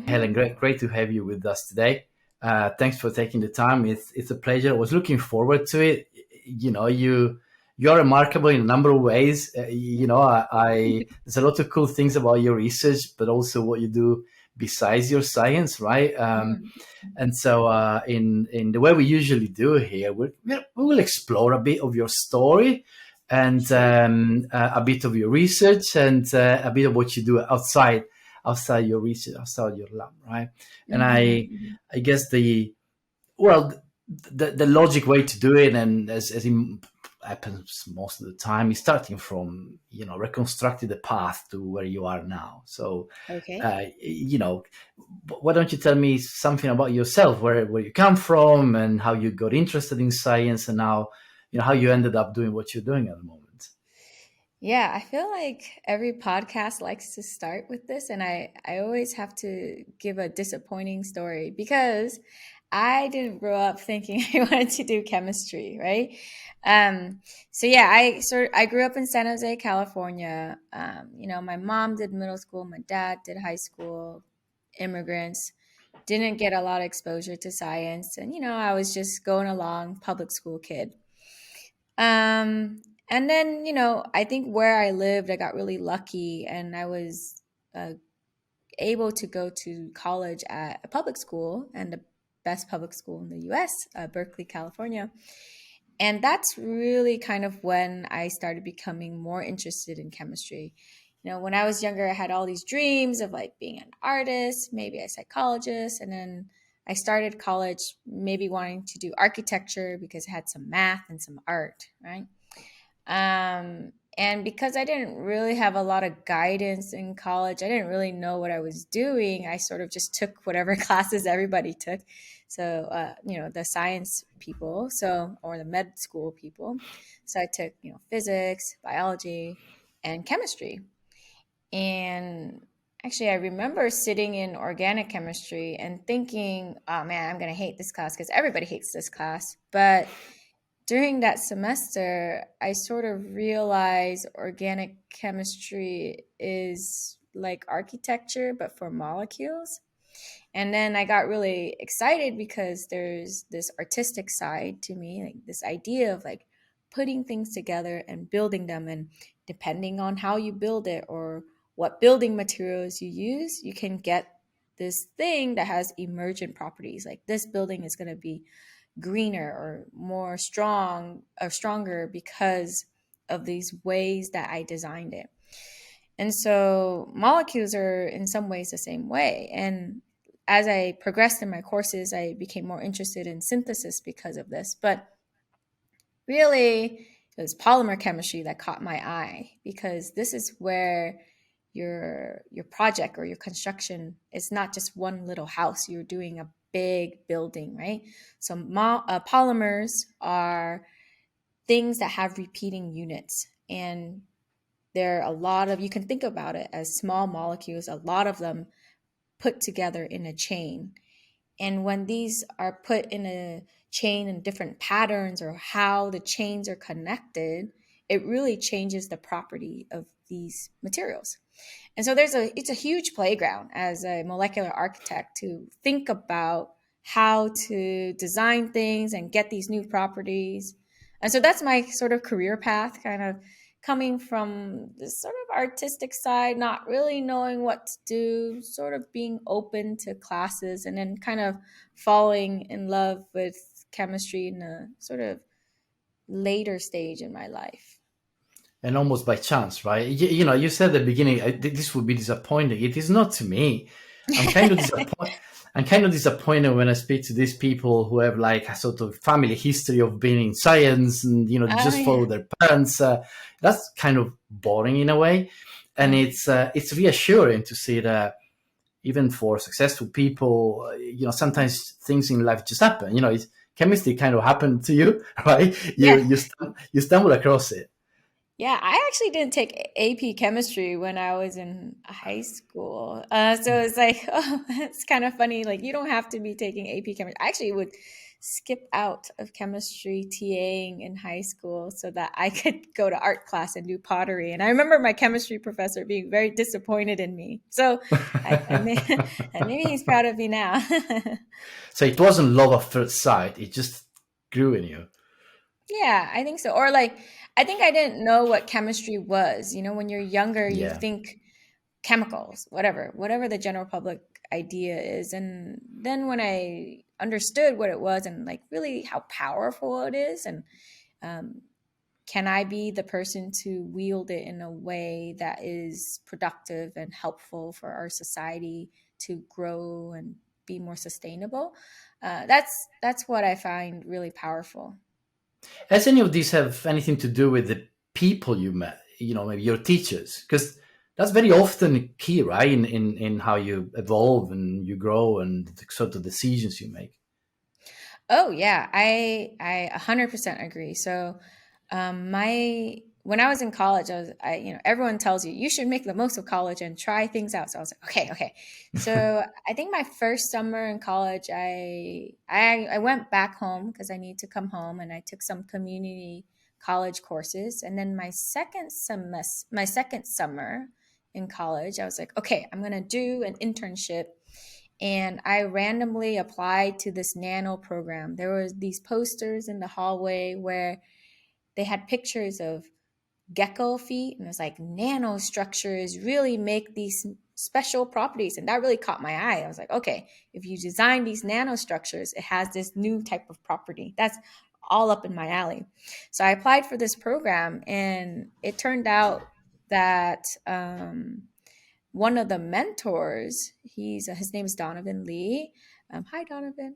Helen, great to have you with us today. Thanks for taking the time. It's a pleasure. I was looking forward to it. You're remarkable in a number of ways. I there's a lot of cool things about your research, but also what you do besides your science, right? Mm. And so, in the way we usually do here, we will explore a bit of your story and Sure. a bit of your research and a bit of what you do outside your research, outside your lab, right? And Hmm. I guess well, the logic way to do it, and as it happens most of the time, is starting from reconstructing the path to where you are now. So, Okay. why don't you tell me something about yourself, where you come from, and how you got interested in science, and now how you ended up doing what you're doing at the moment. Yeah, I feel like every podcast likes to start with this, and I always have to give a disappointing story because I didn't grow up thinking I wanted to do chemistry, right? Um, so yeah, I grew up in San Jose, California. My mom did middle school, my dad did high school, immigrants. Didn't get a lot of exposure to science, and I was just going along, public school kid. And then, I think where I lived, I got really lucky and I was uh, able to go to college at a public school and the best public school in the US, Berkeley, California. And that's really kind of when I started becoming more interested in chemistry. When I was younger, I had all these dreams of like being an artist, maybe a psychologist. And then I started college maybe wanting to do architecture because it had some math and some art, right? And because I didn't really have a lot of guidance in college, I didn't really know what I was doing. I sort of just took whatever classes everybody took. So, the science people, or the med school people. So I took, physics, biology, and chemistry. And actually, I remember sitting in organic chemistry and thinking, oh man, I'm going to hate this class because everybody hates this class. But during that semester, I sort of realized organic chemistry is like architecture, but for molecules. And then I got really excited because there's this artistic side to me, like this idea of like putting things together and building them. And depending on how you build it or what building materials you use, you can get this thing that has emergent properties. Like this building is going to be greener or more strong or stronger because of these ways that I designed it. And so molecules are in some ways the same way. And as I progressed in my courses, I became more interested in synthesis because of this. But really, it was polymer chemistry that caught my eye because this is where your project or your construction is not just one little house. You're doing a big building, right? So polymers are things that have repeating units, and there are a lot of, you can think about it as small molecules, a lot of them put together in a chain. And when these are put in a chain in different patterns or how the chains are connected, it really changes the property of these materials. And so it's a huge playground as a molecular architect to think about how to design things and get these new properties. And so that's my sort of career path, kind of coming from this sort of artistic side, not really knowing what to do, sort of being open to classes, and then kind of falling in love with chemistry in a sort of later stage in my life. And almost by chance, right? You said at the beginning this would be disappointing. It is not to me. I'm kind of disappointed. I'm kind of disappointed when I speak to these people who have like a sort of family history of being in science, and they Oh, just yeah. follow their parents. That's kind of boring in a way, and Mm. it's reassuring to see that even for successful people, sometimes things in life just happen. Chemistry kind of happened to you, right? Yeah. You stumble across it. Yeah, I actually didn't take AP chemistry when I was in high school. So it's like, oh, it's kind of funny. Like, you don't have to be taking AP chemistry. I actually would skip out of chemistry TAing in high school so that I could go to art class and do pottery. And I remember my chemistry professor being very disappointed in me. So maybe he's proud of me now. So it wasn't love at first sight; it just grew in you. Yeah, I think so. Or like, I think I didn't know what chemistry was. You know, when you're younger, you Yeah. think chemicals, whatever the general public idea is. And then when I understood what it was and like really how powerful it is, and um, can I be the person to wield it in a way that is productive and helpful for our society to grow and be more sustainable? That's what I find really powerful. Has any of these have anything to do with the people you met? You know, maybe your teachers, because that's very often key, right? In how you evolve and you grow and the sort of decisions you make. Oh yeah, I 100% agree. So, my when I was in college, everyone tells you you should make the most of college and try things out. So I was like, okay, okay. So I think my first summer in college, I went back home because I need to come home, and I took some community college courses. And then my second summer in college, I was like, okay, I'm gonna do an internship, and I randomly applied to this nano program. There was these posters in the hallway where they had pictures of gecko feet, and it was like nanostructures really make these special properties, and that really caught my eye. I was like, okay, if you design these nanostructures, it has this new type of property. That's all up in my alley. So I applied for this program, and it turned out that one of the mentors, his name is Donovan Lee. Hi, Donovan.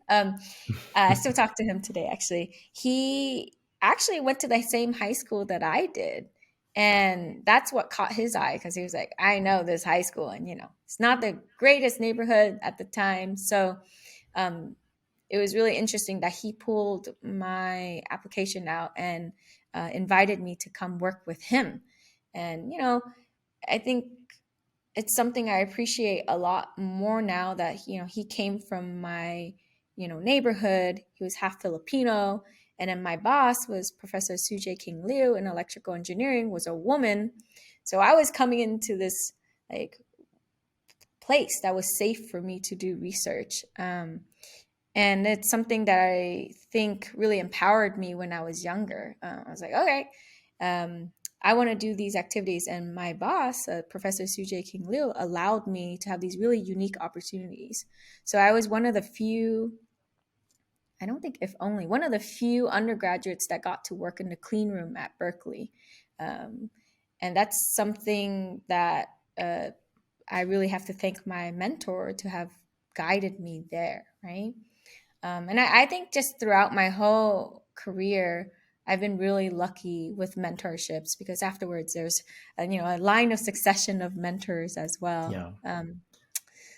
I still talk to him today. Actually, he actually went to the same high school that I did, and that's what caught his eye because he was like, "I know this high school, and it's not the greatest neighborhood at the time." So, um, it was really interesting that he pulled my application out and invited me to come work with him. And I think it's something I appreciate a lot more now that he came from my neighborhood. He was half Filipino, and then my boss was Professor Suje King Liu in electrical engineering, was a woman. So I was coming into this like place that was safe for me to do research. And it's something that I think really empowered me when I was younger. I was like, okay, um, I want to do these activities. And my boss, Professor Suje King Liu, allowed me to have these really unique opportunities. So I was one of the few, I don't think if only, one of the few undergraduates that got to work in the clean room at Berkeley. Um, and that's something that I really have to thank my mentor to have guided me there, right? And I think just throughout my whole career, I've been really lucky with mentorships because afterwards there's a line of succession of mentors as well. Yeah.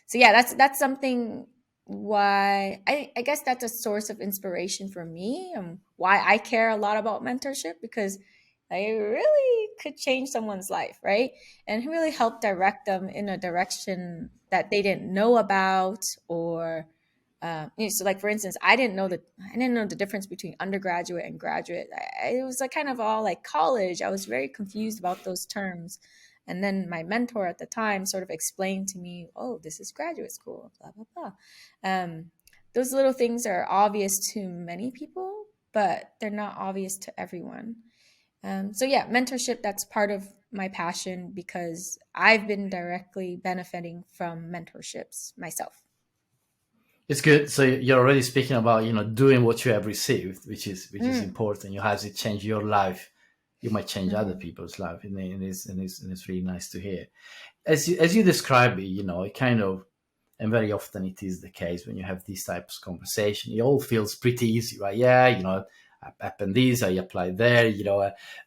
So yeah, that's something why I guess that's a source of inspiration for me and why I care a lot about mentorship because I really could change someone's life, right? And really help direct them in a direction that they didn't know about or so like for instance, I didn't know the difference between undergraduate and graduate. It was like kind of all like college. I was very confused about those terms. And then my mentor at the time sort of explained to me, oh, this is graduate school, blah, blah, blah. Those little things are obvious to many people, but they're not obvious to everyone. So yeah, mentorship, that's part of my passion because I've been directly benefiting from mentorships myself. It's good. So you're already speaking about doing what you have received, which is Mm. important. You has it changed your life. You might change other Mhm. people's life, and it's really nice to hear. As you describe it, it kind of, and very often it is the case when you have these types of conversation. It all feels pretty easy, right? Yeah, I happened this, I applied there,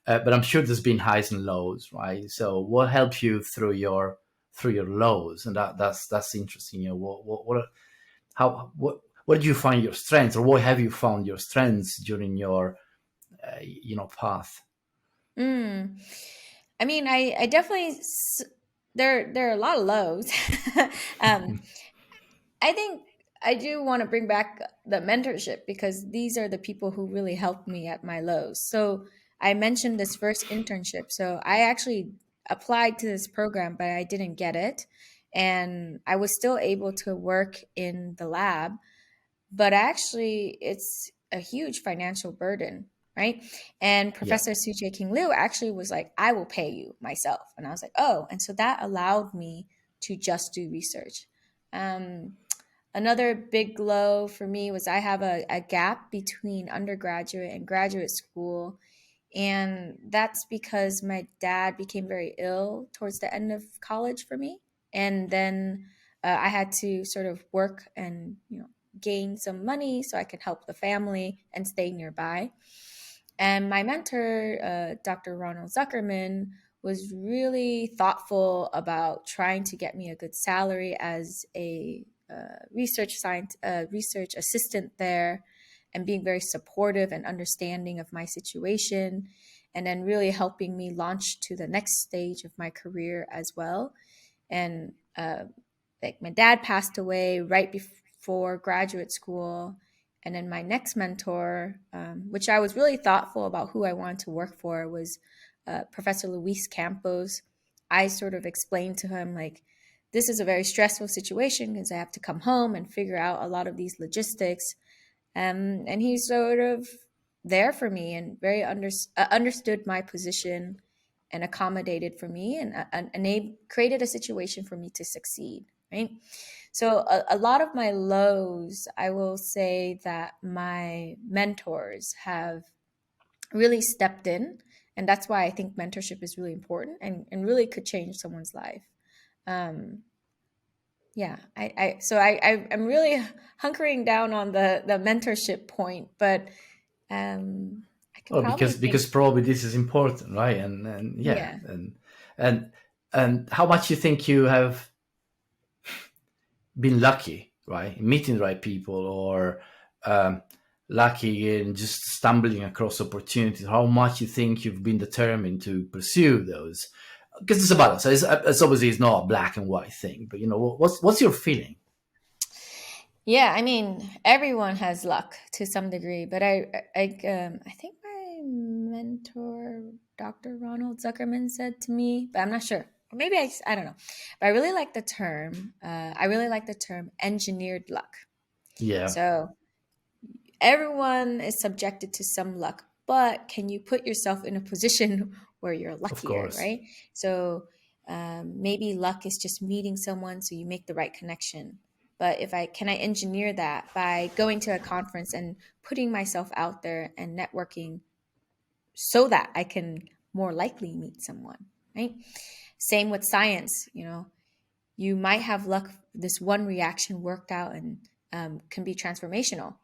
but I'm sure there's been highs and lows, right? So what helped you through your lows, and that's interesting. What did you find your strengths, or what have you found your strengths during your path? Mm. I mean, I definitely there are a lot of lows. um, I think. I do want to bring back the mentorship because these are the people who really helped me at my lows. So I mentioned this first internship. So I actually applied to this program, but I didn't get it. And I was still able to work in the lab, but actually it's a huge financial burden, right? And Yeah. Professor Sujay King Liu actually was like, I will pay you myself. And I was like, oh. And so that allowed me to just do research. um, Another big low for me was I have a gap between undergraduate and graduate school. And that's because my dad became very ill towards the end of college for me. And then I had to sort of work and, gain some money so I could help the family and stay nearby. And my mentor, Dr. Ronald Zuckerman, was really thoughtful about trying to get me a good salary as a research assistant there, and being very supportive and understanding of my situation, and then really helping me launch to the next stage of my career as well. And like my dad passed away right before graduate school. And then my next mentor, which I was really thoughtful about who I wanted to work for, was Professor Luis Campos. I sort of explained to him, like, this is a very stressful situation because I have to come home and figure out a lot of these logistics. And he's sort of there for me and very understood my position and accommodated for me, and they created a situation for me to succeed, right? So a lot of my lows, I will say that my mentors have really stepped in. And that's why I think mentorship is really important, and really could change someone's life. Um, yeah, I'm really hunkering down on the mentorship point, but I can Oh, probably because think, probably this is important, right? And yeah, yeah. and and how much you think you have been lucky, right, in meeting the right people, or um, lucky in just stumbling across opportunities? How much you think you've been determined to pursue those? Because it's a balance. It's obviously it's not a black and white thing, but what's your feeling? Yeah, I mean, everyone has luck to some degree, but I think my mentor, Dr. Ronald Zuckerman, said to me, but I'm not sure. Or maybe I don't know. But I really like the term. I really like the term engineered luck. Yeah, So everyone is subjected to some luck, but can you put yourself in a position where you're of luckier, course. right? So maybe luck is just meeting someone so you make the right connection. But if I can, I engineer that by going to a conference and putting myself out there and networking so that I can more likely meet someone, right? Same with science, you might have luck, this one reaction worked out and can be transformational.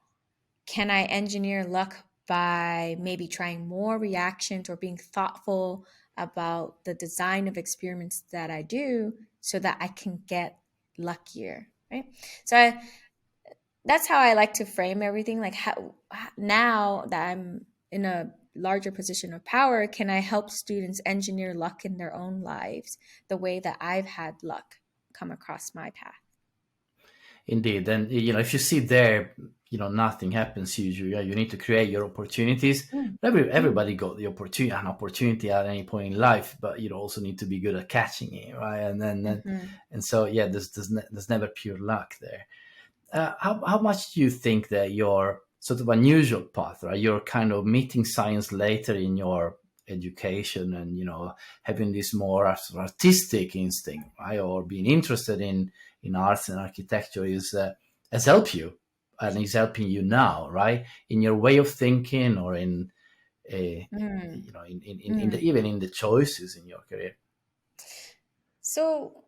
Can I engineer luck by maybe trying more reactions or being thoughtful about the design of experiments that I do so that I can get luckier, right? So that's how I like to frame everything. Like, how now that I'm in a larger position of power, can I help students engineer luck in their own lives the way that I've had luck come across my path? Indeed, and if you sit there, nothing happens usually. Yeah, you need to create your opportunities. Mm, mm, Everybody got the opportunity, an opportunity at any point in life, but you also need to be good at catching it, right? mhm. And so yeah, there's never pure luck there. How much do you think that your sort of unusual path, right? You're kind of meeting science later in your education, and having this more sort of artistic instinct, right, or being interested in arts and architecture has helped you, and is helping you now, right, in your way of thinking, or in Mm, in mm. even in the choices in your career. So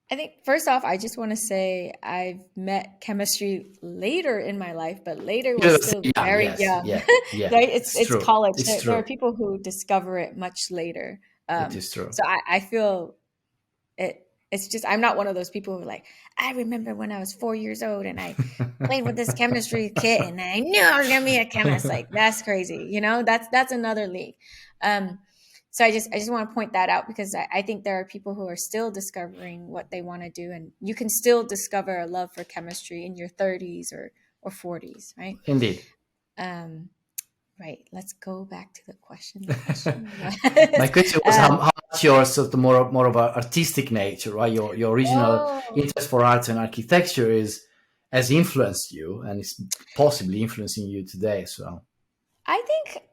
I think first off, I just want to say I've met chemistry later in my life, but later Yeah, was still young, very yes, young. yeah, yeah. Right? It's It's true. college. It's There are true. people who discover it much later. It is true. So I feel it. It's just I'm not one of those people who are like, I remember when I was 4 years old and I played with this chemistry kit and I knew I was gonna be a chemist. Like, that's crazy. That's another league. Um, So I just want to point that out because I think there are people who are still discovering what they want to do, and you can still discover a love for chemistry in your 30s or 40s, right? Indeed. Um, right. Let's go back to the question. The question My was, question was how much your sort of more of a artistic nature, right? Your original oh, interest for art and architecture is has influenced you and is possibly influencing you today. So I think,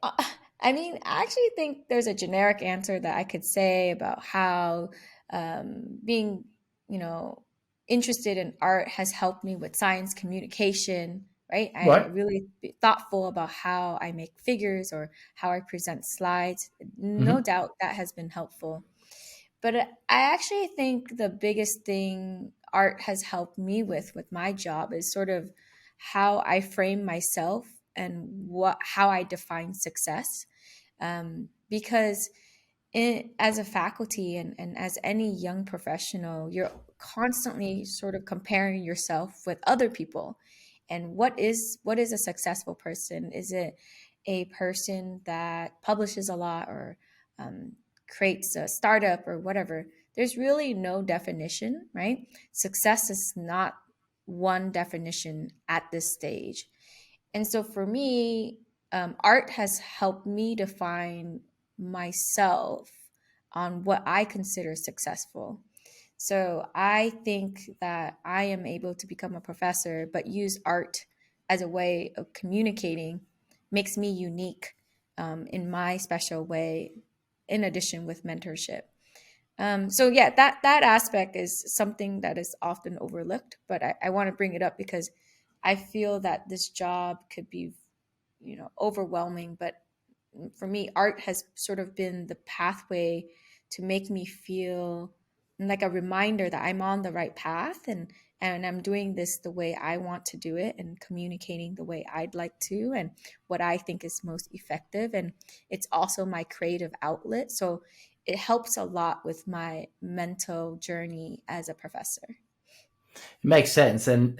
I mean, I actually think there's a generic answer that I could say about how being, you know, interested in art has helped me with science communication, right? I right. really be thoughtful about how I make figures or how I present slides. No Hmm. doubt that has been helpful. But I actually think the biggest thing art has helped me with my job is sort of how I frame myself and what how I define success. Because as a faculty and as any young professional, you're constantly sort of comparing yourself with other people. And what is a successful person? Is it a person that publishes a lot or um, creates a startup or whatever? There's really no definition, right? Success is not one definition at this stage. And so for me, art has helped me define myself on what I consider successful. So I think that I am able to become a professor, but use art as a way of communicating makes me unique in my special way, in addition with mentorship. So yeah, that aspect is something that is often overlooked, but I want to bring it up because I feel that this job could be, overwhelming. But for me, art has sort of been the pathway to make me feel like a reminder that I'm on the right path and I'm doing this the way I want to do it and communicating the way I'd like to and what I think is most effective. And it's also my creative outlet. So it helps a lot with my mental journey as a professor. It makes sense, and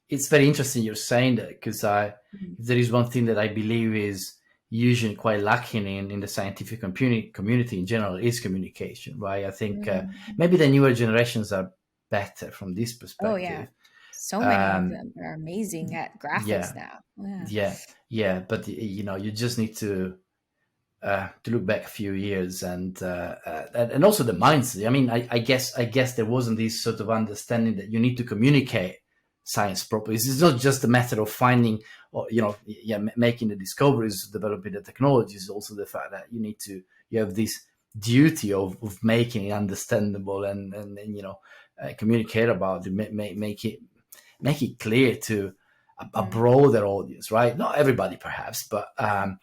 it's very interesting you're saying that because I Mhm. if there is one thing that I believe is usually quite lacking in the scientific community in general is communication, right? I think Mhm. maybe the newer generations are better from this Oh, yeah. perspective. So many of Um, them are amazing at graphics yeah, now. Yeah. yeah, but you just need to look back a few years and also the mindset. I mean, I guess there wasn't this sort of understanding that you need to communicate science properly. It's not just a matter of finding or making the discoveries, developing the technologies. It's also the fact that you have this duty of making it understandable and communicate about it, make it clear to a Mm, broader audience, right? Not everybody, perhaps, but I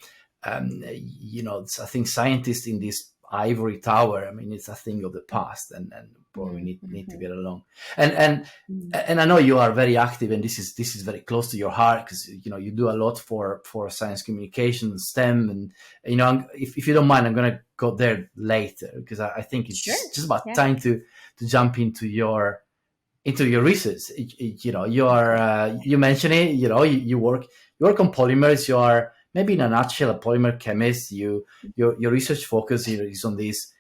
think scientists in this ivory tower. I mean, it's a thing of the past, and probably mm, need to mhm, get along. And and mm. and I know you are very active, and this is very close to your heart because you do a lot for science communication, STEM, and if you don't mind, I'm gonna go there later because I think it's Sure. just about Yeah. time to jump into your research. Okay. You mentioned it. You work on polymers. You are maybe in a nutshell a polymer chemist. Your research focus is on these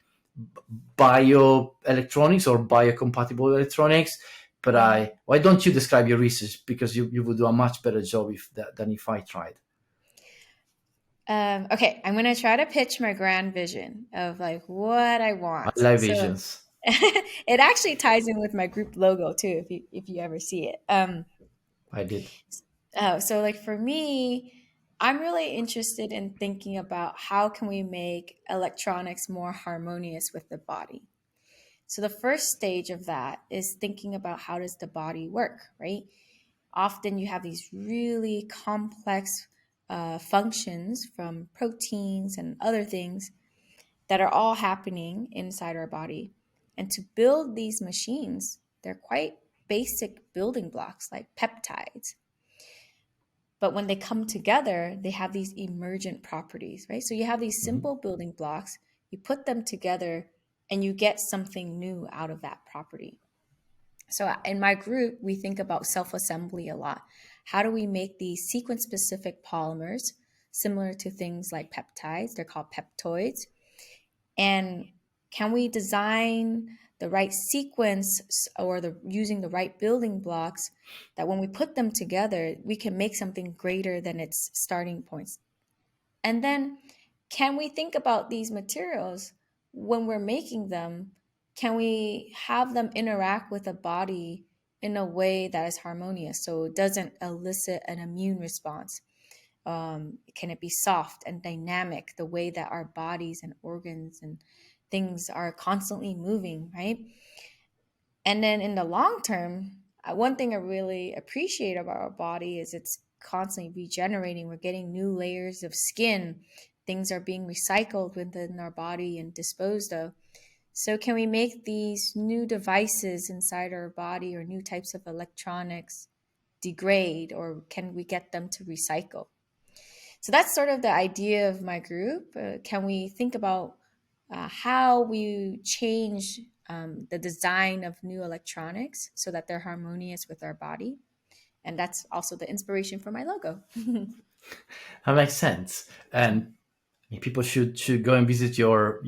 bioelectronics or biocompatible electronics. But Mm. why don't you describe your research because you would do a much better job than if I tried. Okay, I'm gonna try to pitch my grand vision of like what I I want. like So visions. it actually ties in with my group logo too, if you ever see it. I did. So like for me, I'm really interested in thinking about how can we make electronics more harmonious with the body. So the first stage of that is thinking about how does the body work, right? Often you have these really complex functions from proteins and other things that are all happening inside our body. And to build these machines, they're quite basic building blocks like peptides. But when they come together, they have these emergent properties, right? So you have these Hmm. simple building blocks, you put them together, and you get something new out of that property. So in my group, we think about self assembly a lot. How do we make these sequence specific polymers similar to things like peptides? They're called peptoids. And can we design the right sequence or the using the right building blocks that when we put them together, we can make something greater than its starting points? And then can we think about these materials when we're making them? Can we have them interact with the body in a way that is harmonious so it doesn't elicit an immune response? Can it be soft and dynamic the way that our bodies and organs and things are constantly moving, right? And then in the long term, one thing I really appreciate about our body is it's constantly regenerating. We're getting new layers of skin. Things are being recycled within our body and disposed of. So, can we make these new devices inside our body or new types of electronics degrade, or can we get them to recycle? So that's sort of the idea of my group. Can we think about how we change the design of new electronics so that they're harmonious with our body? And that's also the inspiration for my logo. That makes sense. And people should go and visit your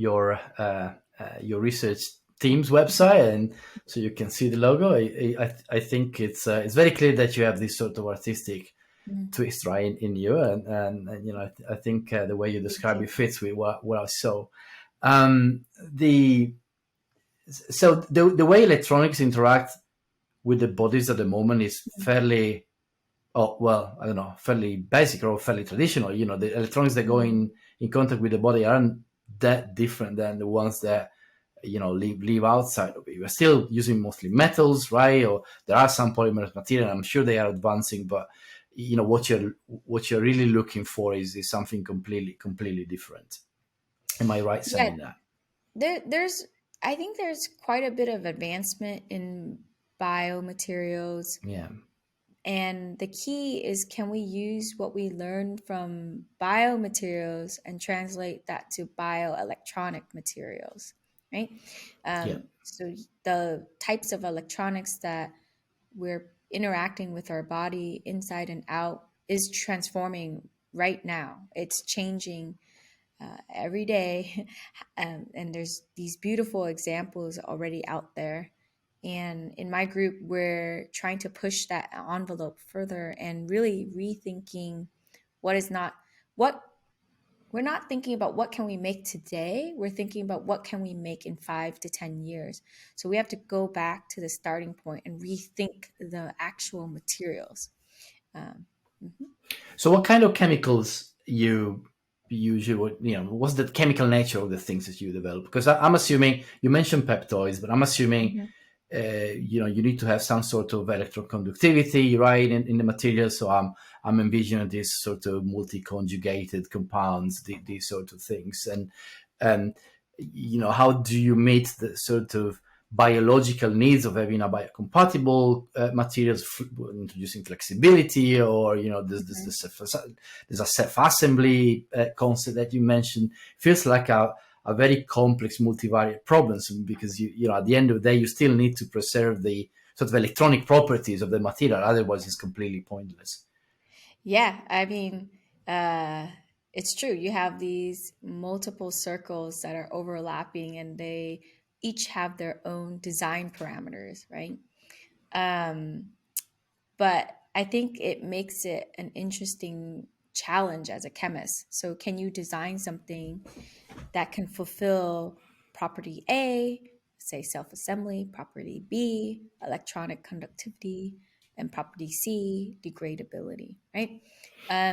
research team's website, and so you can see the logo. I think it's very clear that you have this sort of artistic Mm, twist, right, in you, and I think the way you thank describe you. it fits with what I saw. The So the way electronics interact with the bodies at the moment is fairly, oh well, I don't know, fairly basic or fairly traditional. The electronics that go Mm, in contact with the body aren't that different than the ones that live outside of it. We're still using mostly metals, right? Or there are some polymer material. I'm sure they are advancing, but what you're really looking for is something completely different. Am I right yeah, saying that? there's I think there's quite a bit of advancement in biomaterials. Yeah, And the key is, can we use what we learned from biomaterials and translate that to bioelectronic materials, right? yeah. So the types of electronics that we're interacting with our body inside and out is transforming right now. It's changing every day. And there's these beautiful examples already out there. And in my group, we're trying to push that envelope further and really rethinking what is not what we're not thinking about what can we make today. We're thinking about what can we make in 5 to 10 years. So we have to go back to the starting point and rethink the actual materials. Um, mhm, So what kind of chemicals you usually, what's the chemical nature of the things that you develop? Because I'm assuming you mentioned peptoids, but I'm assuming mhm, you need to have some sort of electroconductivity, right, in the material. So I'm envisioning this sort of multi-conjugated compounds, these sort of things, and how do you meet the sort of biological needs of having a biocompatible materials, introducing flexibility, or mhm. there's a self-assembly concept that you mentioned. Feels like a very complex multivariate problems, because at the end of the day you still need to preserve the sort of electronic properties of the material, otherwise it's completely pointless. Yeah, I mean, uh, it's true. You have these multiple circles that are overlapping and they each have their own design parameters, right? Um, but I think it makes it an interesting challenge as a chemist. So, can you design something that can fulfill property A, say self assembly, property B, electronic conductivity, and property C, degradability, right?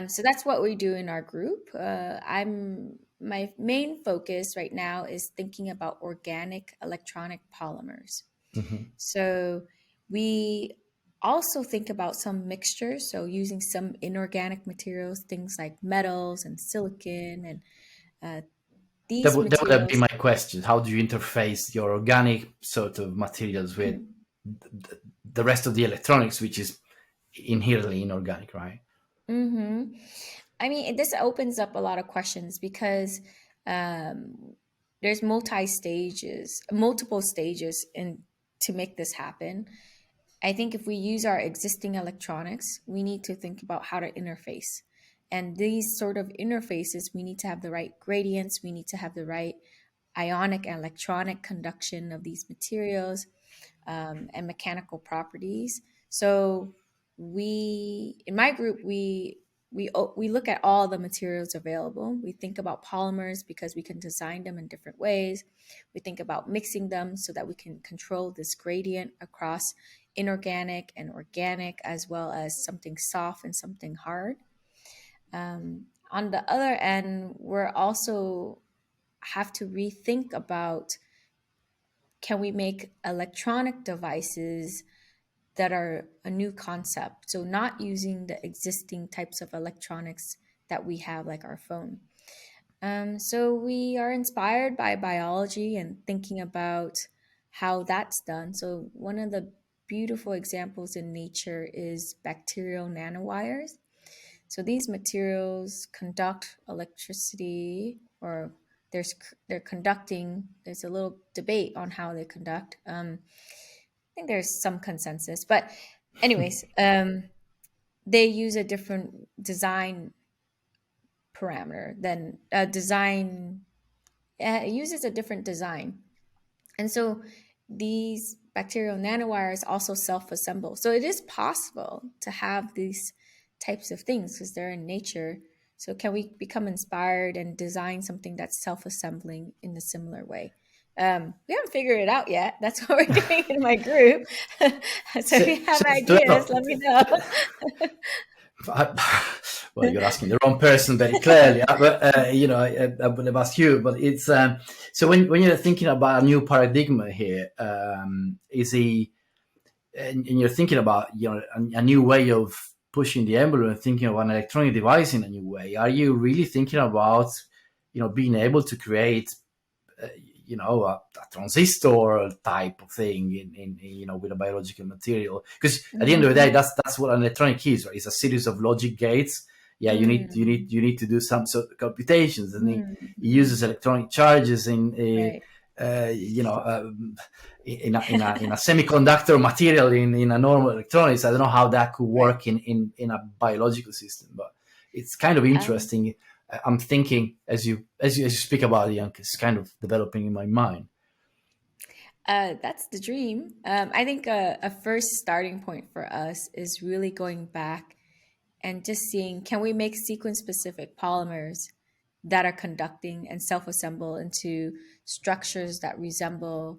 So that's what we do in our group. I'm My main focus right now is thinking about organic electronic polymers. Hmm. So we also think about some mixtures, so using some inorganic materials, things like metals and silicon and uh, That these would have been materials. my question. How do you interface your organic sort of materials with the rest of the electronics, which is inherently inorganic, right? Hmm. I mean, this opens up a lot of questions because there's multiple stages in to make this happen. I think if we use our existing electronics, we need to think about how to interface. And these sort of interfaces, we need to have the right gradients, we need to have the right ionic and electronic conduction of these materials, and mechanical properties. So in my group, we look at all the materials available. We think about polymers because we can design them in different ways. We think about mixing them so that we can control this gradient across inorganic and organic, as well as something soft and something hard. On the other end, we're also have to rethink about, can we make electronic devices that are a new concept? So not using the existing types of electronics that we have, like our phone. So we are inspired by biology and thinking about how that's done. So one of the beautiful examples in nature is bacterial nanowires. So these materials conduct electricity, or they're conducting. There's a little debate on how they conduct. I think there's some consensus, but anyways, they use a different design parameter than design. It uses a different design, and so these bacterial nanowires also self-assemble. So it is possible to have these types of things because they're in nature. So can we become inspired and design something that's self-assembling in a similar way? We haven't figured it out yet. That's what we're doing in my group. So if So, you have so, ideas, let me know. well, you're asking the wrong person very clearly. But I would have asked you. But it's so when you're thinking about a new paradigm here, is he and you're thinking about a new way of pushing the envelope and thinking of an electronic device in a new way. Are you really thinking about being able to create a transistor type of thing in with a biological material? Because at the end of the day, Mhm. that's what an electronic is, right? It's a series of logic gates. Yeah, you need to do some sort of computations, and it uses Mhm. electronic charges in Right. in a semiconductor material in a normal electronics. I don't know how that could Right. work in a biological system, but it's kind of Um, interesting. I'm thinking as you speak about it, it's kind of developing in my mind. that's the dream. I think a first starting point for us is really going back and just seeing, can we make sequence specific polymers that are conducting and self-assemble into structures that resemble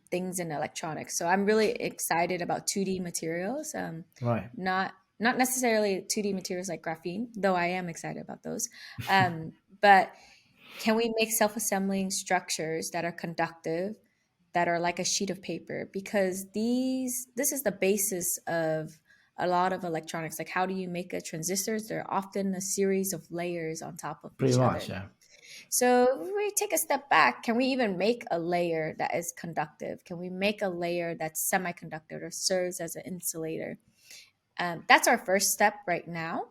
things in electronics. So I'm really excited about 2D materials, Right. not necessarily 2D materials like graphene, though I am excited about those. But can we make self-assembling structures that are conductive, that are like a sheet of paper? Because this is the basis of a lot of electronics. Like, how do you make a transistors? They're often a series of layers on top of Pretty each much, other. yeah. So if we take a step back, can we even make a layer that is conductive? Can we make a layer that's semiconductor or serves as an insulator? That's our first step right now.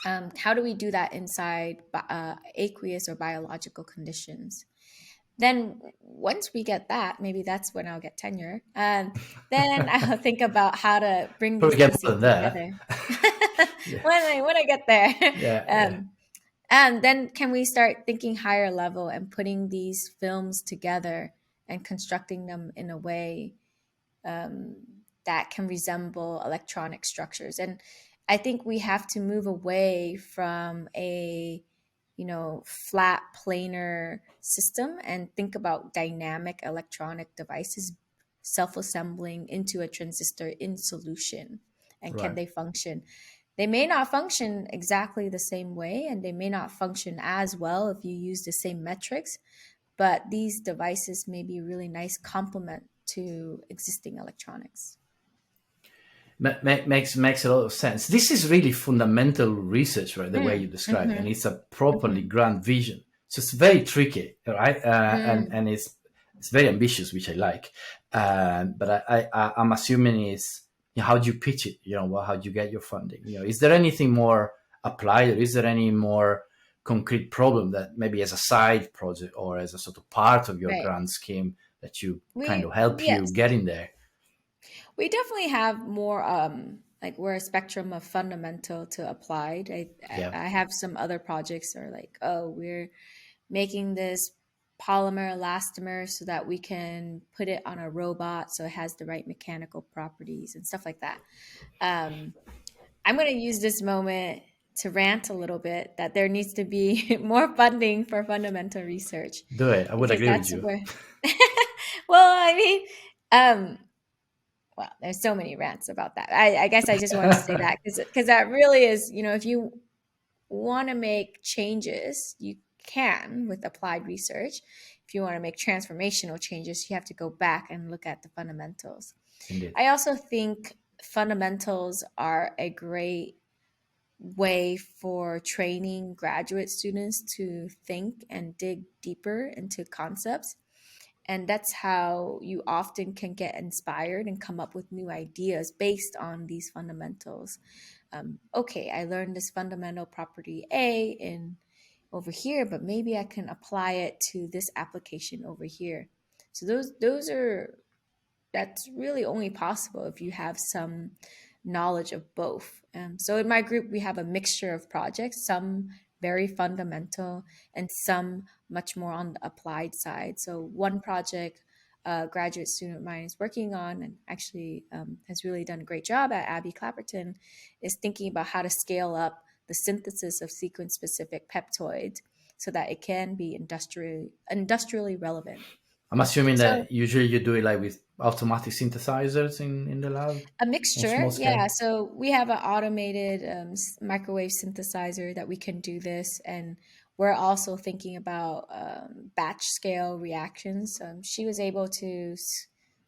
How do we do that inside aqueous or biological conditions? Then once we get that, maybe that's when I'll get tenure. Then I'll think about how to bring these Probably get pieces more than that. together. Yeah, When I get there. yeah, yeah. um, and then can we start thinking higher level and putting these films together and constructing them in a way um, that can resemble electronic structures? And I think we have to move away from a flat planar system and think about dynamic electronic devices self-assembling into a transistor in solution. And can Right. they function? They may not function exactly the same way, and they may not function as well if you use the same metrics, but these devices may be a really nice complement to existing electronics. Makes a lot of sense. This is really fundamental research, right? The way you Mm, describe it, and mm-hmm, it's a properly mm-hmm, grand vision. So it's very tricky, right? mm, And it's very ambitious, which I like. But I'm assuming is how do you pitch it? How do you get your funding? Is there anything more applied, or is there any more concrete problem that maybe as a side project or as a sort of part of your right. grand scheme that you kind We of help you Yes, get in there? we definitely have more like we're a spectrum of fundamental to applied. I Yeah. I have some other projects that are like, oh, we're making this polymer elastomer so that we can put it on a robot so it has the right mechanical properties and stuff like that. Um, I'm going to use this moment to rant a little bit that there needs to be more funding for fundamental research Do it. I would because agree with that's you. where, well, I mean, um, well, there's so many rants about that. I guess I just wanted to say that because that really is, if you want to make changes, you can with applied research. If you want to make transformational changes, you have to go back and look at the fundamentals. Indeed. I also think fundamentals are a great way for training graduate students to think and dig deeper into concepts. And that's how you often can get inspired and come up with new ideas based on these fundamentals. Okay, I learned this fundamental property A in over here, but maybe I can apply it to this application over here. So those are that's really only possible if you have some knowledge of both. So in my group, we have a mixture of projects, some very fundamental and some much more on the applied side. So one project a graduate student of mine is working on and actually has really done a great job at Abby Clapperton is thinking about how to scale up the synthesis of sequence-specific peptoids so that it can be industrially relevant. I'm assuming So that usually you do it like with automatic synthesizers in the lab a on small mixture, scale. yeah. So we have an automated microwave synthesizer that we can do this, and we're also thinking about batch scale reactions. She was able to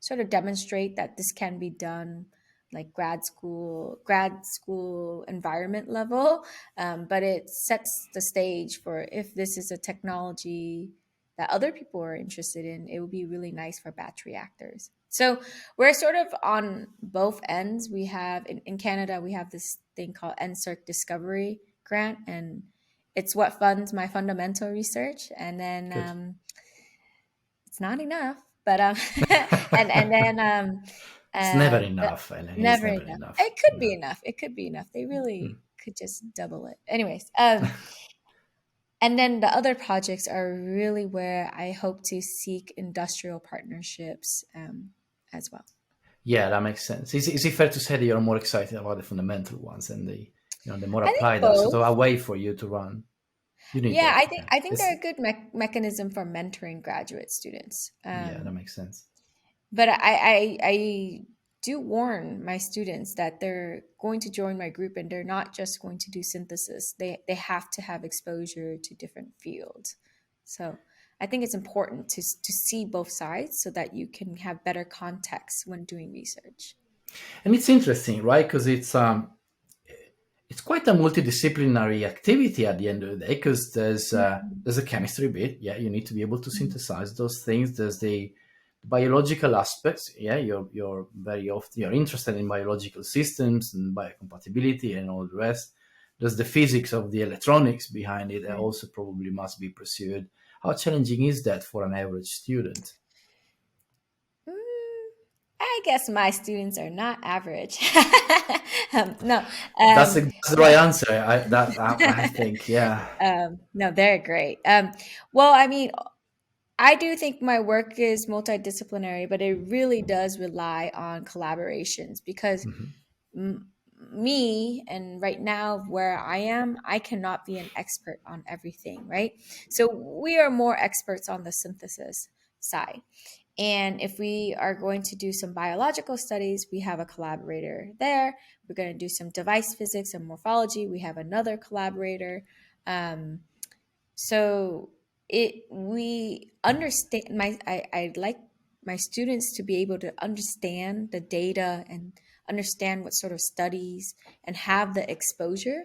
sort of demonstrate that this can be done like grad school environment level, but it sets the stage for if this is a technology that other people are interested in, it would be really nice for batch reactors. So we're sort of on both ends. We have in Canada, we have this thing called NSERC Discovery Grant, and it's what funds my fundamental research. And then Good. it's not enough, but and then It's never the, enough, Ellen. It's never never enough. enough. It could No. be enough. It could be enough. They Hmm. really could just double it. Anyways, and then the other projects are really where I hope to seek industrial partnerships as well. Yeah, that makes sense. Is it fair to say that you're more excited about the fundamental ones and the more I think applied are sort of both. a way for you to run? You need Yeah, both. I think Okay. I think they're a good mechanism for mentoring graduate students. Yeah, that makes sense. But I do warn my students that they're going to join my group and they're not just going to do synthesis. They have to have exposure to different fields. So I think it's important to see both sides so that you can have better context when doing research. And it's interesting, right? Because it's quite a multidisciplinary activity at the end of the day. Because Mhm. there's a chemistry bit. Yeah, you need to be able to Mhm. synthesize those things. There's the biological aspects. Yeah, you're very often you're interested in biological systems and biocompatibility and all the rest. There's the physics of the electronics behind it that Right. also probably must be pursued. How challenging is that for an average student? Mm, I guess my students are not average. No, That's the right no. answer. I think, yeah. No, they're great. Well, I mean, I do think my work is multidisciplinary, but it really does rely on collaborations because Mhm. m- me and right now where I am, I cannot be an expert on everything, right? So we are more experts on the synthesis side. And if we are going to do some biological studies, we have a collaborator there. We're going to do some device physics and morphology. We have another collaborator. Um, so it we understand I'd like my students to be able to understand the data and understand what sort of studies and have the exposure,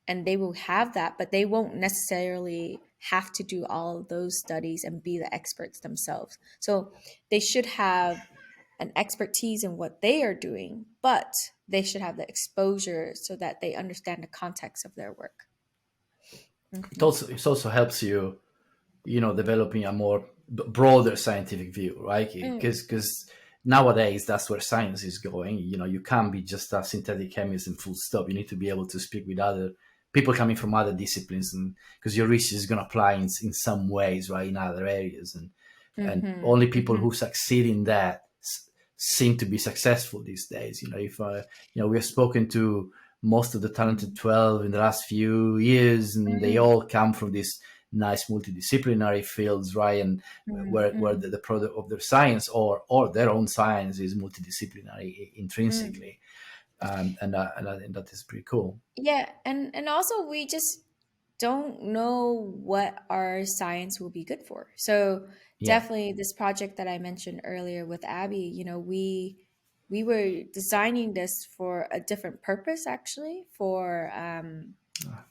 and they will have that, but they won't necessarily have to do all of those studies and be the experts themselves. So they should have an expertise in what they are doing, but they should have the exposure so that they understand the context of their work. Mhm. It also helps you, developing a more broader scientific view, right? Mm. Because nowadays that's where science is going. You can't be just a synthetic chemist and full stop. You need to be able to speak with other people coming from other disciplines, and because your research is going to apply in some ways, right, in other areas, and Mm-hmm. only people Mm-hmm. who succeed in that seem to be successful these days. If we have spoken to most of the talented 12 in the last few years, and they Mm-hmm. all come from these nice multidisciplinary fields, right? And where Mm-hmm. the product of their science or their own science is multidisciplinary Mm. intrinsically, and I think that is pretty cool. Yeah, and also we just don't know what our science will be good for. So Yeah. definitely this project that I mentioned earlier with Abby, we were designing this for a different purpose actually for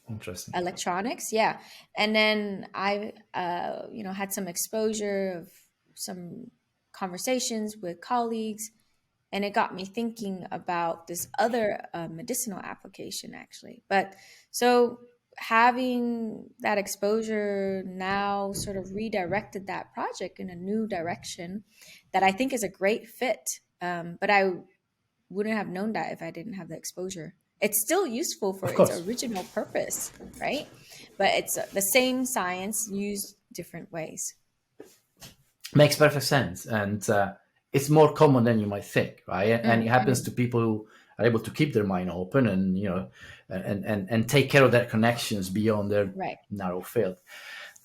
Interesting. electronics, yeah. And then I had some exposure of some conversations with colleagues, and it got me thinking about this other medicinal application actually. But so having that exposure now sort of redirected that project in a new direction that I think is a great fit. But I wouldn't have known that if I didn't have the exposure. It's still useful for Of its course. original purpose, right? But it's the same science used different ways. Makes perfect sense, and it's more common than you might think, right? And it happens Mm-hmm. to people who are able to keep their mind open, and and take care of their connections beyond their Right. narrow field.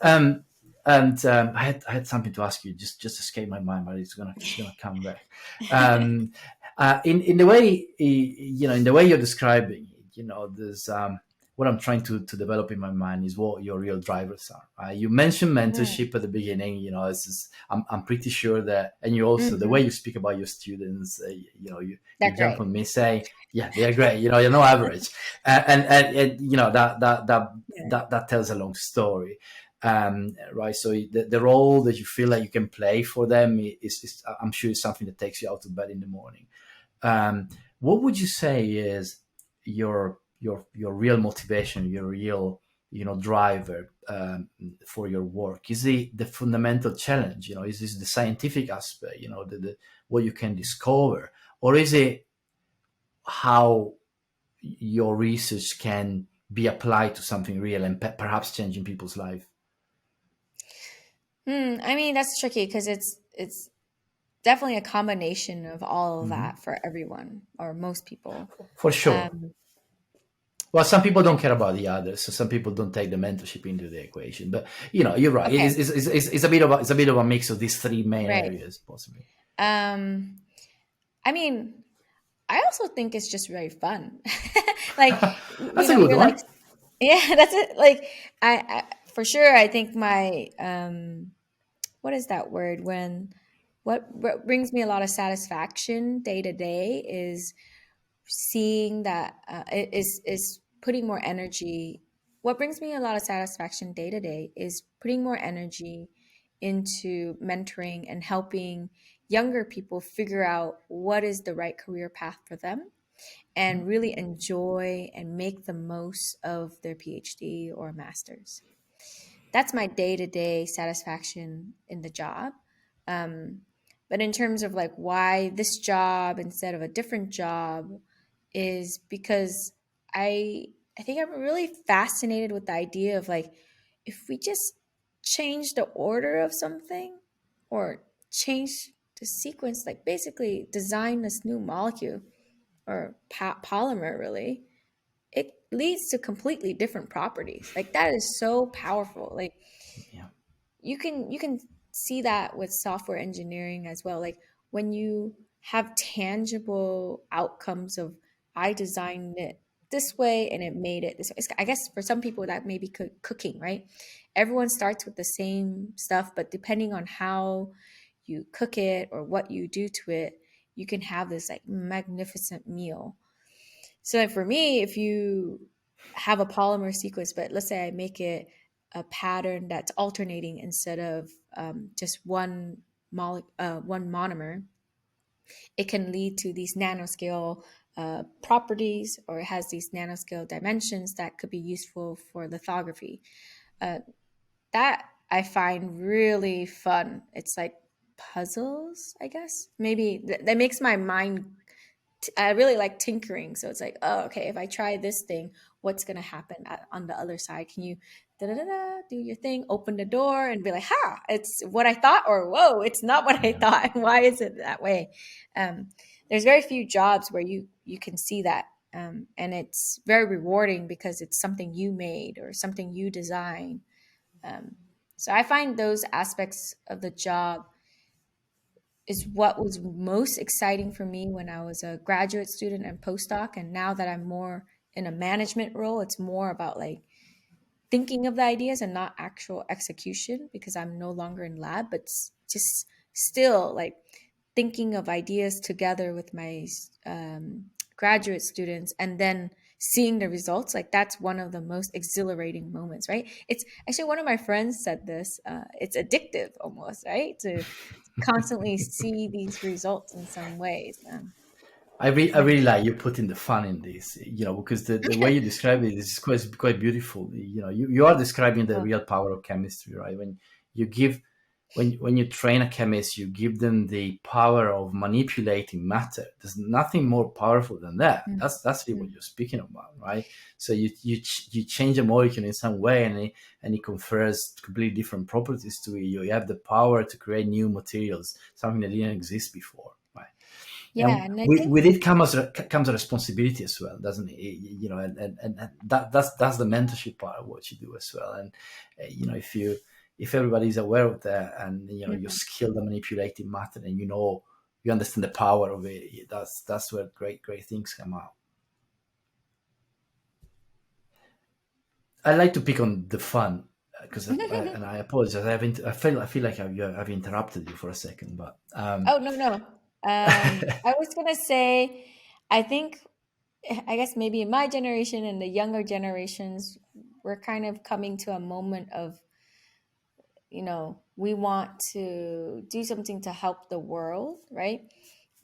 Um, and I had something to ask you, just escaped my mind, but it's gonna come back. Um, in the way in the way you're describing it, there's what I'm trying to develop in my mind is what your real drivers are. You mentioned Mm-hmm. mentorship at the beginning. I'm pretty sure that, and you also the way Mm-hmm. you speak about your students, you They're jump great. on me say, yeah, they're great. You're no average, and Yeah. that tells a long story, right? So the role that you feel like you can play for them is I'm sure is something that takes you out of bed in the morning. um, what would you say is your real motivation, your real driver, for your work? Is the fundamental challenge? Is this the scientific aspect? What you can discover, or is it how your research can be applied to something real and perhaps changing people's life? I mean, that's tricky because it's definitely a combination of all of Hmm. that for everyone or most people. For sure. Um, Well, some people don't care about the others, so some people don't take the mentorship into the equation. But you're right. okay, It's a bit of a mix of these three main right. areas, possibly. Um, I mean, I also think it's just very fun. Like, That's a good you're like, one. yeah, that's it. Like, I for sure, I think my what is that word when what brings me a lot of satisfaction day to day is seeing that is putting more energy. What brings me a lot of satisfaction day to day is putting more energy into mentoring and helping younger people figure out what is the right career path for them and really enjoy and make the most of their PhD or master's. That's my day to day satisfaction in the job. Um, but in terms of like why this job instead of a different job is because I I think I'm really fascinated with the idea of like if we just change the order of something or change the sequence, like basically design this new molecule or polymer really, it leads to completely different properties. Like that is so powerful. Like Yeah. you can see that with software engineering as well. Like when you have tangible outcomes of I designed it this way and it made it this way. I guess for some people that may be cooking, right? Everyone starts with the same stuff, but depending on how you cook it or what you do to it, you can have this like magnificent meal. So like for me, if you have a polymer sequence, but let's say I make it a pattern that's alternating instead of just one monomer, it can lead to these nanoscale properties, or it has these nanoscale dimensions that could be useful for lithography. Uh, that I find really fun. It's like puzzles, I guess. Maybe that makes my mind I really like tinkering. So it's like, oh, okay, if I try this thing, what's going to happen on the other side. Can you do your thing, open the door, and be like, "Ha, it's what I thought," or "Whoa, it's not what I Yeah. thought. Why is it that way?" There's very few jobs where you can see that, and it's very rewarding because it's something you made or something you designed. Um, so I find those aspects of the job is what was most exciting for me when I was a graduate student and postdoc. And now that I'm more in a management role, it's more about like thinking of the ideas and not actual execution because I'm no longer in lab, but just still like thinking of ideas together with my graduate students and then seeing the results. Like that's one of the most exhilarating moments, right? It's actually one of my friends said this. It's addictive almost, right? To constantly see these results in some ways. I Yeah. really like you putting the fun in this, because the way you describe it is quite beautiful. You are describing the Oh, real power of chemistry, right? When you give when you train a chemist, you give them the power of manipulating matter. There's nothing more powerful than that. mm, That's really what mm. you're speaking about, right? So you change a molecule in some way, and it confers completely different properties to it. You have the power to create new materials, something that didn't exist before, right? Yeah, And and I think with it comes a responsibility as well, doesn't it? And that's the mentorship part of what you do as well. And if everybody's aware of that, and you're mhm. skilled at manipulating matter, and you understand the power of it, that's where great things come out. I like to pick on the fun because and I apologize. I feel like I've interrupted you for a second, but Oh, no, no. I was gonna say, I think, I guess maybe in my generation and the younger generations, we're kind of coming to a moment of, we want to do something to help the world, right?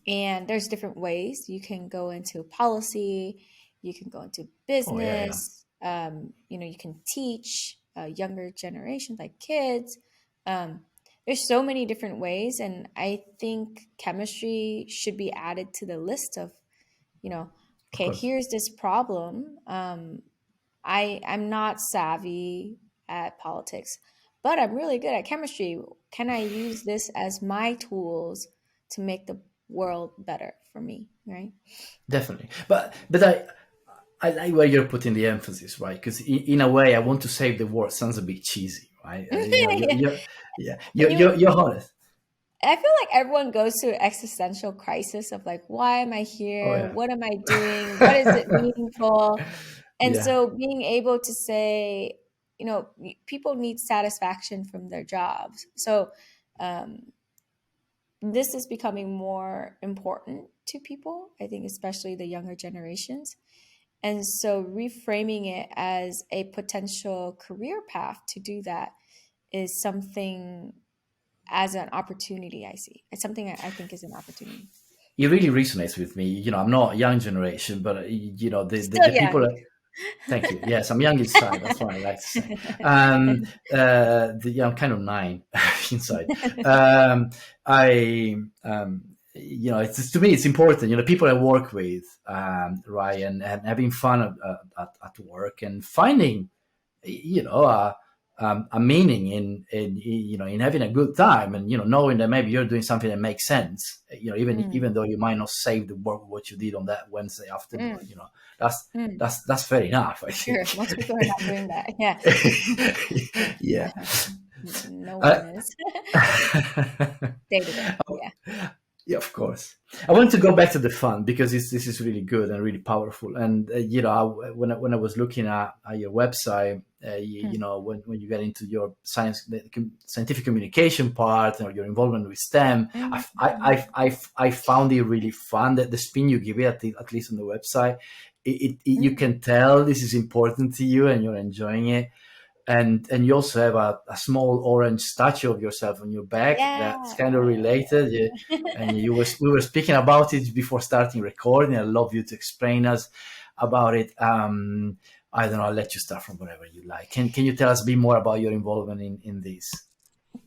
And there's different ways. You can go into policy, you can go into oh yeah. business, you can teach younger generations like kids. Um, there's so many different ways, and I think chemistry should be added to the list of, you know, Of okay, course. here's this problem. I'm not savvy at politics, but I'm really good at chemistry. Can I use this as my tools to make the world better for me? Right? Definitely, but I like where you're putting the emphasis, right? Because in a way, I want to save the world sounds a bit cheesy, right? Yeah. And You're honest. I feel like everyone goes through an existential crisis of like, why am I Oh here? yeah. What am I doing? What is it meaningful? And Yeah, so being able to say, people need satisfaction from their jobs. So um, this is becoming more important to people, I think, especially the younger generations. And so reframing it as a potential career path to do that is something as an opportunity I see. It's something I think is an opportunity. it really resonates with me. I'm not a young generation, but Still the people. young. Thank you. Yes, I'm young inside. That's what I like to say. I'm kind of nine inside. I, it's to me, it's important. People I work with, right, and having fun at work and finding, a meaning in having a good time, and knowing that maybe you're doing something that makes sense, Mm, even though you might not save the work of what you did on that Wednesday afternoon. mm, That's mm. that's fair enough, I Sure. think. Most people are not doing that. Yeah. Yeah. No one I, is day to day. Yeah. Yeah, of course. I want to go back to the fun because this is really good and really powerful. And when I was looking at your website, Hmm. when you get into your scientific communication part or your involvement with STEM, Mhm. I found it really fun that the spin you give it, at least on the website, you Mm. can tell this is important to you and you're enjoying it. And you also have a small orange statue of yourself on your back Yeah. that's kind of related. And we were speaking about it before starting recording. I'd love you to explain us about it. I don't know. I'll let you start from whatever you like. Can you tell us a bit more about your involvement in this?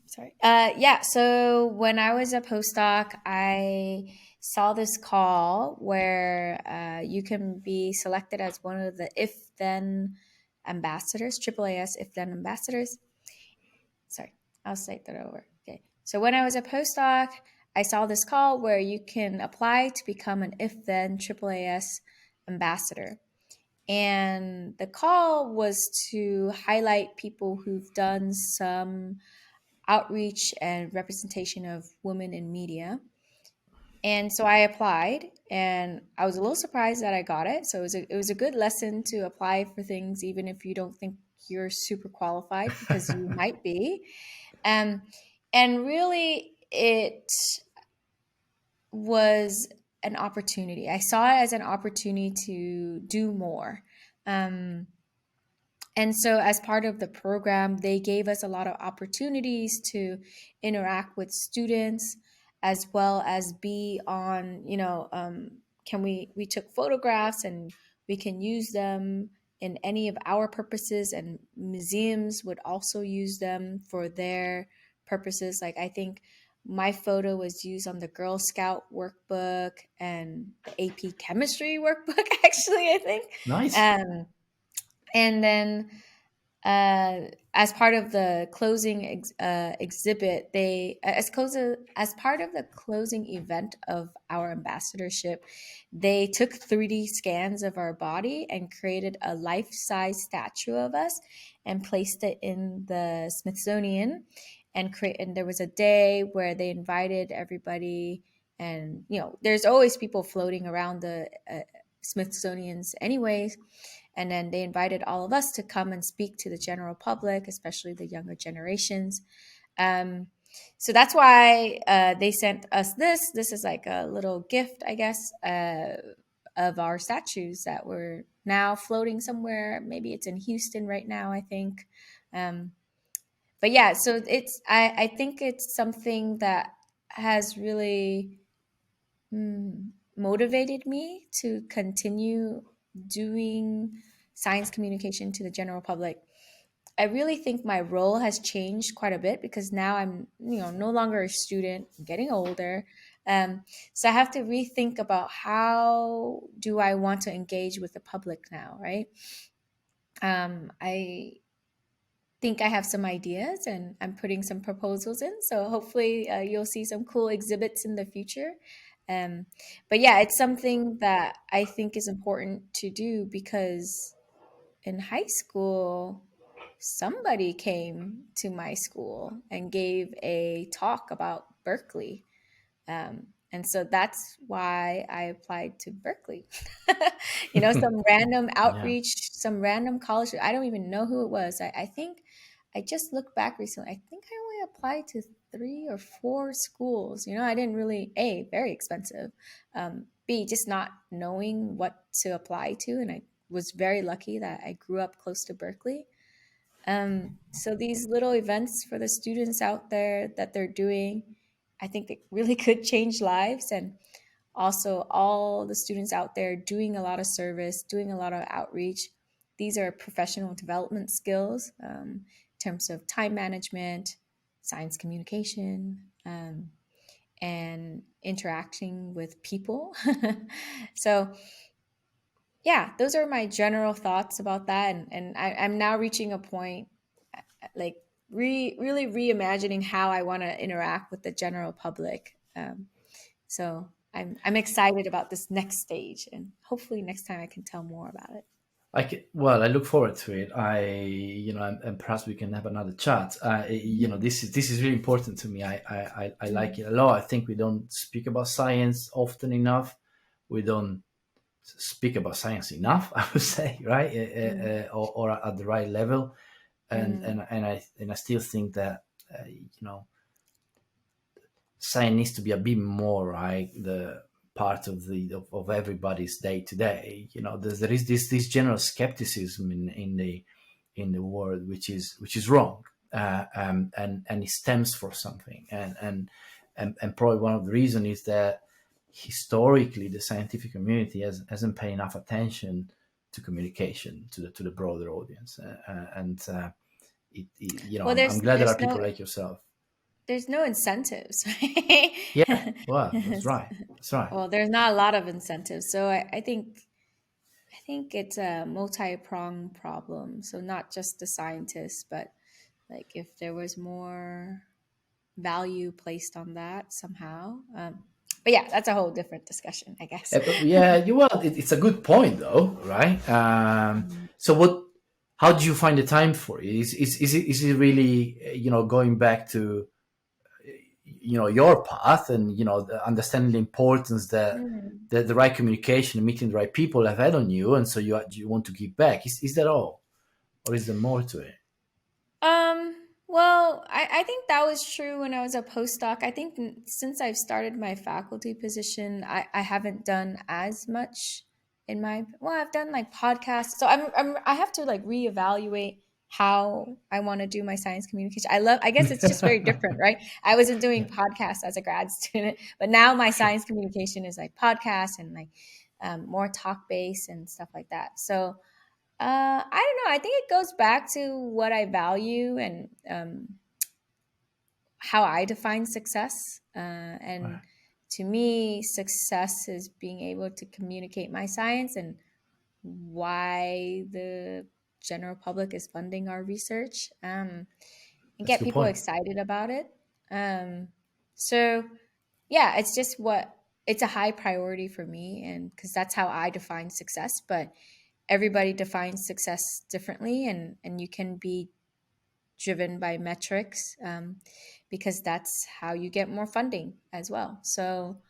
Sorry. Yeah. So when I was a postdoc, I saw this call where you can be selected as one of the if then ambassadors, AAAS if then ambassadors. Sorry, I'll say that over. Okay. So when I was a postdoc, I saw this call where you can apply to become an if then AAAS ambassador. And the call was to highlight people who've done some outreach and representation of women in media. And so I applied, and I was a little surprised that I got it. So it was a good lesson to apply for things even if you don't think you're super qualified, because you might be. Um, and really, it was an opportunity. I saw it as an opportunity to do more. Um, and so, as part of the program, they gave us a lot of opportunities to interact with students, as well as be on, can we took photographs and we can use them in any of our purposes, and museums would also use them for their purposes. Like, I think my photo was used on the Girl Scout workbook and the AP chemistry workbook, actually, I think. Nice. Um, and then as part of the closing exhibit, as part of the closing event of our ambassadorship, they took 3D scans of our body and created a life-size statue of us and placed it in the Smithsonian. And there was a day where they invited everybody, and there's always people floating around the Smithsonian's anyways. And then they invited all of us to come and speak to the general public, especially the younger generations. Um, so that's why they sent us this. This is like a little gift, I guess, of our statues that were now floating somewhere. Maybe it's in Houston right now, I think. But yeah, so I think it's something that has really motivated me to continue doing science communication to the general public. I really think my role has changed quite a bit, because now I'm, no longer a student, I'm getting older. So I have to rethink about how do I want to engage with the public now, right? I think I have some ideas, and I'm putting some proposals in. So hopefully you'll see some cool exhibits in the future. Um, but yeah, it's something that I think is important to do, because in high school, somebody came to my school and gave a talk about Berkeley. And so that's why I applied to Berkeley. Some random Yeah. outreach, some random college. I don't even know who it was. I think I just looked back recently. I think I only applied to 3 or 4 schools. I didn't really, A, very expensive. B, just not knowing what to apply to. And I was very lucky that I grew up close to Berkeley. So these little events for the students out there that they're doing, I think it really could change lives. And also all the students out there doing a lot of service, doing a lot of outreach. These are professional development skills, in terms of time management, science communication, and interacting with people. So yeah, those are my general thoughts about that. And I'm now reaching a point, like really reimagining how I want to interact with the general public. So I'm excited about this next stage, and hopefully next time I can tell more about it. Well, I look forward to it. And perhaps we can have another chat. This is really important to me. I like it a lot. I think we don't speak about science often enough. We don't speak about science enough, I would say, right? Mm, Or at the right level. And mm, and and I still think that science needs to be a bit more, right, the part of of everybody's day to day. There is this general skepticism in the world, which is wrong, and it stems for something, and probably one of the reasons is that historically the scientific community hasn't paid enough attention to communication to the broader audience, and well, I'm glad there are there's people no like yourself. there's no incentives, right? Yeah, well, that's right. That's right. Well, there's not a lot of incentives. So I think it's a multi-pronged problem. So not just the scientists, but like if there was more value placed on that somehow. But yeah, that's a whole different discussion, I guess. But yeah, it's a good point though, right? So what? How do you find the time for it? Is it really going back to your path and understanding the importance that Mm. the right communication and meeting the right people have had on you, and so you want to give back? Is that all, or is there more to it? Um, well, I think that was true when I was a postdoc. I think since I've started my faculty position, I haven't done as much in my, well, I've done like podcasts. So I have to like reevaluate how I want to do my science communication. I guess it's just very different, right? I wasn't doing Yeah, podcasts as a grad student, but now my science communication is like podcasts and like more talk based and stuff like that. So, I don't know. I think it goes back to what I value and how I define success. And right. to me, success is being able to communicate my science and why the general public is funding our research, and That's a get good people point. excited about it. Um, so, yeah, it's a high priority for me, and because that's how I define success. But everybody defines success differently, and you can be driven by metrics, because that's how you get more funding as well. So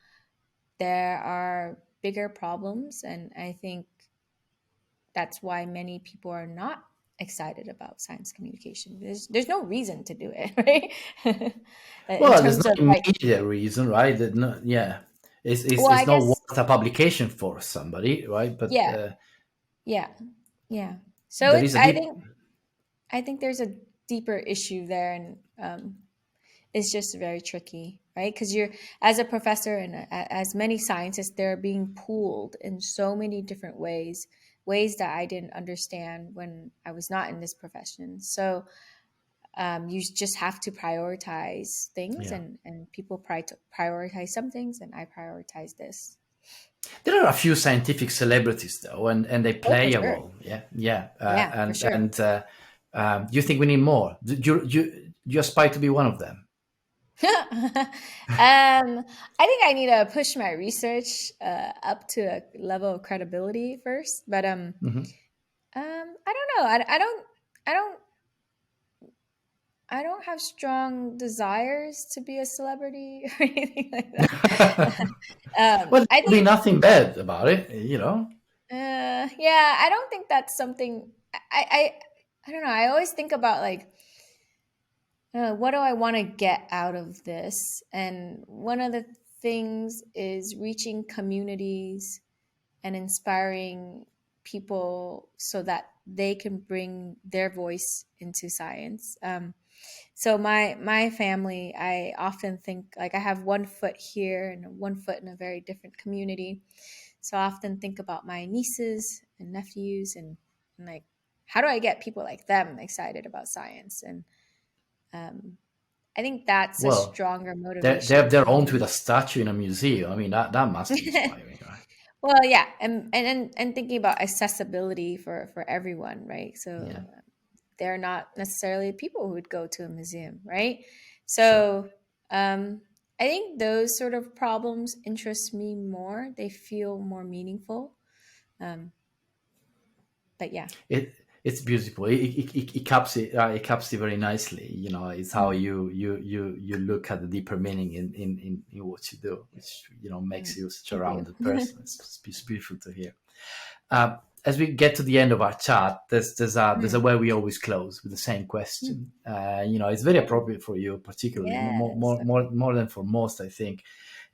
there are bigger problems, and I think that's why many people are not excited about science communication. There's no reason to do it, right? In Well, there's terms no of like, immediate reason, right? That no, yeah, well, I it's not guess, worth a publication for somebody, right? But yeah, yeah, yeah. So there it's is a deep. I think there's a deeper issue there, and it's just very tricky, right? Because you're, as a professor and as many scientists, they're being pooled in so many different ways that I didn't understand when I was not in this profession. So you just have to prioritize things, Yeah, and people prioritize some things, and I prioritize this. there are a few scientific celebrities though, and they Oh, for play a sure. role. Yeah, yeah, Yeah, for sure. do you think we need more? Do you aspire to be one of them? I think I need to push my research up to a level of credibility first, but Hmm. I don't know. I don't, I don't have strong desires to be a celebrity or anything like that. Well, I there'll be think, nothing bad about it. yeah, I don't think that's something. I don't know. I always think about like, what do I want to get out of this? And one of the things is reaching communities and inspiring people so that they can bring their voice into science. So my family, I often think like I have one foot here and one foot in a very different community. So I often think about my nieces and nephews, and like, how do I get people like them excited about science? And um, I think that's a Well, stronger they have motivation their for own with me. a statue in a museum. I mean, that must be inspiring, right? Well, yeah, and thinking about accessibility for everyone, right? Yeah, So they're not necessarily people who would go to a museum, right? sure. So I think those sort of problems interest me more. They feel more meaningful. Um, but yeah. It's beautiful. It caps it very nicely. It's how Mm, you look at the deeper meaning in what you do, which makes mm. you such a Thank you. rounded person. It's beautiful to hear. Um, as we get to the end of our chat, there's a Mm. way we always close with the same Mm. question. It's very Oh, appropriate for you, particularly yes. more than for most, I think.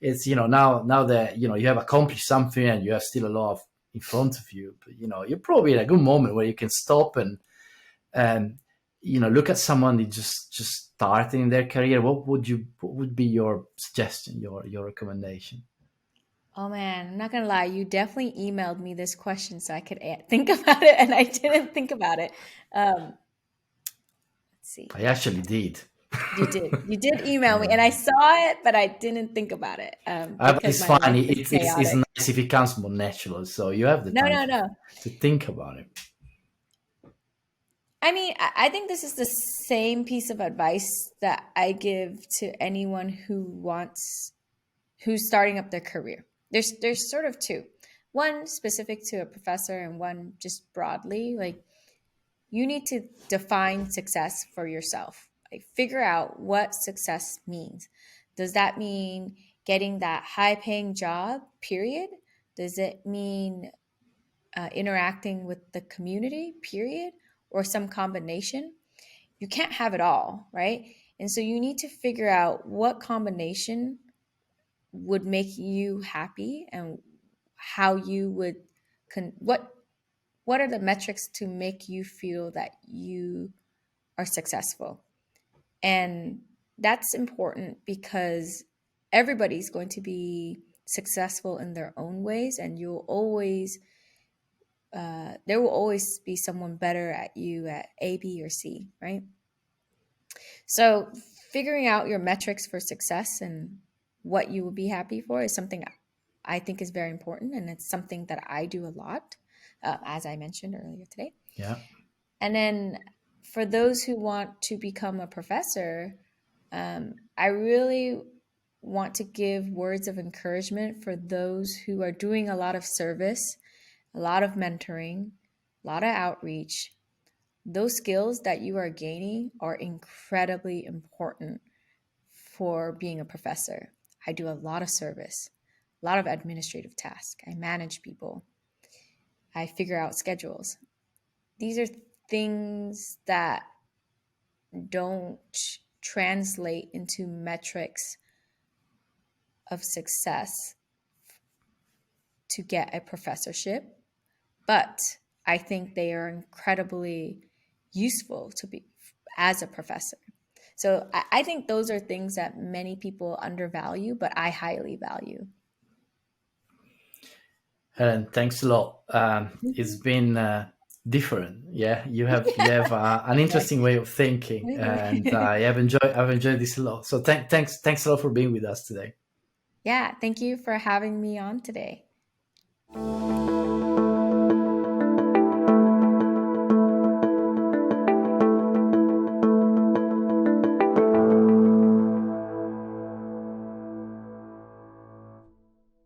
It's now that you have accomplished something and you have still a lot in front of you, but you're probably in a good moment where you can stop and look at someone that just starting their career. What would be your suggestion, your recommendation? Oh man, I'm not gonna lie. You definitely emailed me this question so I could think about it, and I didn't think about it. Let's I see. actually did. You did email me, and I Yeah. saw it, but I didn't think about it But because it's my fine. life is It's chaotic. nice if it comes more natural. So you have the No, time no, no. to think about it. I mean, I think this is the same piece of advice that I give to anyone who's starting up their career. There's sort of two. One specific to a professor and one just broadly. Like, you need to define success for yourself. Like, figure out what success means. Does that mean getting that high paying job, period? Does it mean interacting with the community, period? Or some combination? You can't have it all, right? And so you need to figure out what combination would make you happy and how you would what are the metrics to make you feel that you are successful. And that's important because everybody's going to be successful in their own ways, and you'll always there will always be someone better at you at A, B, or C, right? So figuring out your metrics for success and what you will be happy for is something I think is very important, and it's something that I do a lot, as I mentioned earlier today. Yeah. And then for those who want to become a professor, I really want to give words of encouragement for those who are doing a lot of service, a lot of mentoring, a lot of outreach. Those skills that you are gaining are incredibly important for being a professor. I do a lot of service, a lot of administrative tasks. I manage people. I figure out schedules. These are things that don't translate into metrics of success to get a professorship, but I think they are incredibly useful to be as a professor. So I think those are things that many people undervalue, but I highly value. Helen, thanks a lot. It's been different. Yeah, you have an interesting way of thinking, and I've enjoyed this a lot. So thanks a lot for being with us today. Yeah, thank you for having me on today.